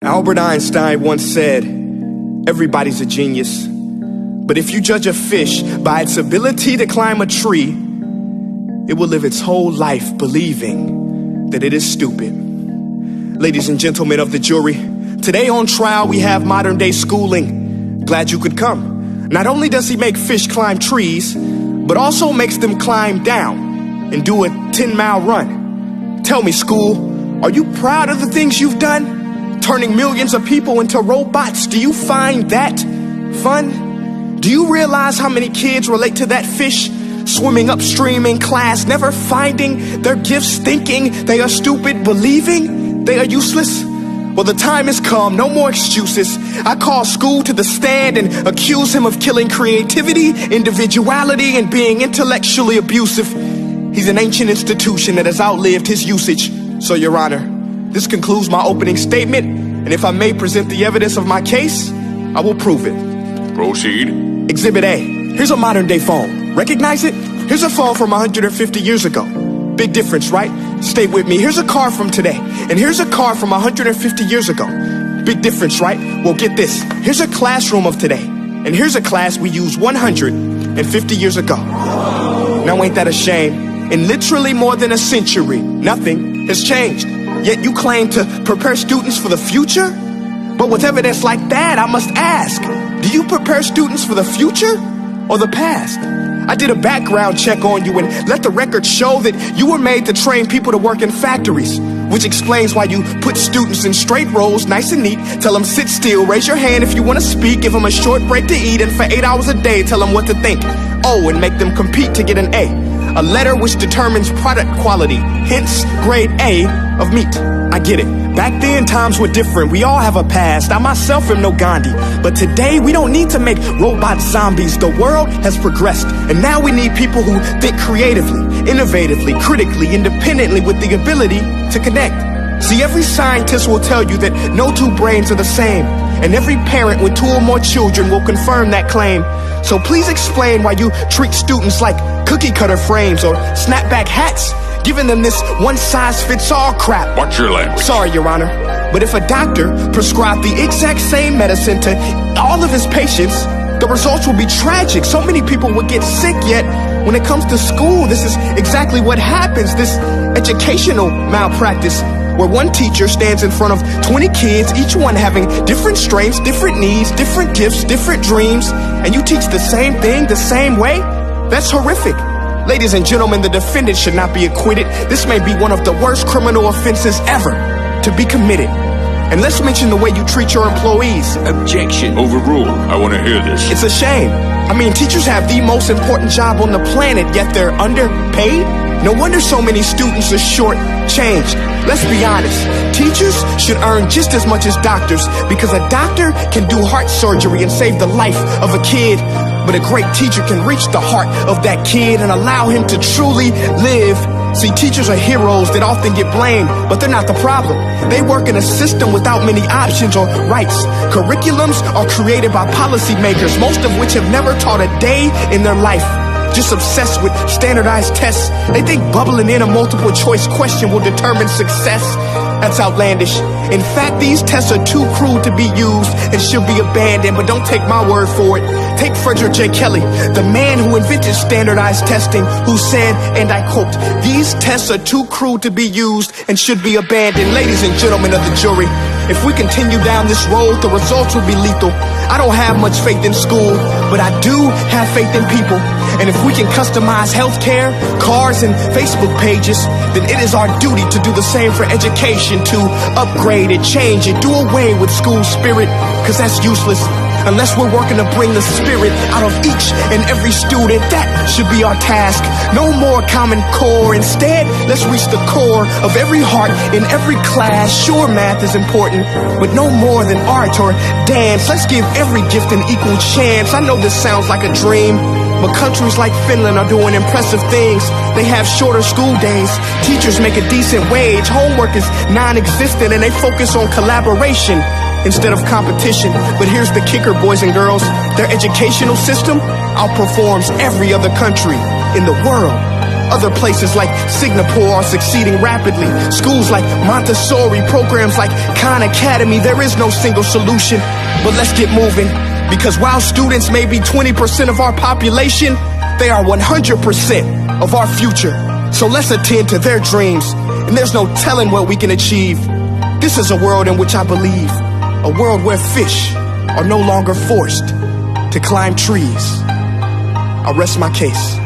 Albert Einstein once said, everybody's a genius. But if you judge a fish by its ability to climb a tree, it will live its whole life believing that it is stupid. Ladies and gentlemen of the jury, today on trial we have modern day schooling. Glad you could come. Not only does he make fish climb trees, but also makes them climb down and do a 10-mile run. Tell me, school, are you proud of the things you've done? Turning millions of people into robots, do you find that fun? Do you realize how many kids relate to that fish swimming upstream in class, never finding their gifts, thinking they are stupid, believing they are useless? Well, the time has come, no more excuses. I call school to the stand and accuse him of killing creativity, individuality, and being intellectually abusive. He's an ancient institution that has outlived his usage. So, Your Honor, this concludes my opening statement, and if I may present the evidence of my case, I will prove it. Proceed. Exhibit A. Here's a modern day phone. Recognize it? Here's a phone from 150 years ago. Big difference, right? Stay with me. Here's a car from today, and here's a car from 150 years ago. Big difference, right? Well, get this. Here's a classroom of today, and here's a class we used 150 years ago. Now, ain't that a shame? In literally more than a century, nothing has changed. Yet you claim to prepare students for the future? But with evidence like that, I must ask, do you prepare students for the future or the past? I did a background check on you and let the record show that you were made to train people to work in factories, which explains why you put students in straight rows, nice and neat, tell them sit still, raise your hand if you want to speak, give them a short break to eat, and for 8 hours a day, tell them what to think. Oh, and make them compete to get an A letter which determines product quality, hence grade A of meat. I get it. Back then, times were different. We all have a past. I myself am no Gandhi. But today, we don't need to make robot zombies. The world has progressed. And now we need people who think creatively, innovatively, critically, independently, with the ability to connect. See, every scientist will tell you that no two brains are the same. And every parent with 2 or more children will confirm that claim. So please explain why you treat students like cookie cutter frames or snapback hats, giving them this one-size-fits-all crap. Watch your language. Sorry, Your Honor, but if a doctor prescribed the exact same medicine to all of his patients, the results will be tragic. So many people will get sick, yet when it comes to school, this is exactly what happens, this educational malpractice, where one teacher stands in front of 20 kids, each one having different strengths, different needs, different gifts, different dreams, and you teach the same thing the same way? That's horrific. Ladies and gentlemen, the defendant should not be acquitted. This may be one of the worst criminal offenses ever to be committed. And let's mention the way you treat your employees. Objection. Overruled. I want to hear this. It's a shame. I mean, teachers have the most important job on the planet, yet they're underpaid? No wonder so many students are short-changed. Let's be honest. Teachers should earn just as much as doctors, because a doctor can do heart surgery and save the life of a kid. But a great teacher can reach the heart of that kid and allow him to truly live. See, teachers are heroes that often get blamed, but they're not the problem. They work in a system without many options or rights. Curriculums are created by policymakers, most of which have never taught a day in their life. Just obsessed with standardized tests. They think bubbling in a multiple choice question will determine success. That's outlandish. In fact, these tests are too crude to be used and should be abandoned, but don't take my word for it. Take Frederick J. Kelly, the man who invented standardized testing, who said, and I quote, "These tests are too crude to be used and should be abandoned." Ladies and gentlemen of the jury, if we continue down this road, the results will be lethal. I don't have much faith in school, but I do have faith in people. And if we can customize healthcare, cars, and Facebook pages, then it is our duty to do the same for education, to upgrade it, change it, do away with school spirit, because that's useless. Unless we're working to bring the spirit out of each and every student, that should be our task. No more Common Core. Instead, let's reach the core of every heart in every class. Sure, math is important, but no more than art or dance. Let's give every gift an equal chance. I know this sounds like a dream, but countries like Finland are doing impressive things. They have shorter school days. Teachers make a decent wage. Homework is non-existent, and they focus on collaboration instead of competition. But here's the kicker, boys and girls. Their educational system outperforms every other country in the world. Other places like Singapore are succeeding rapidly. Schools like Montessori, programs like Khan Academy. There is no single solution, but let's get moving. Because while students may be 20% of our population, they are 100% of our future. So let's attend to their dreams, and there's no telling what we can achieve. This is a world in which I believe, a world where fish are no longer forced to climb trees. I rest my case.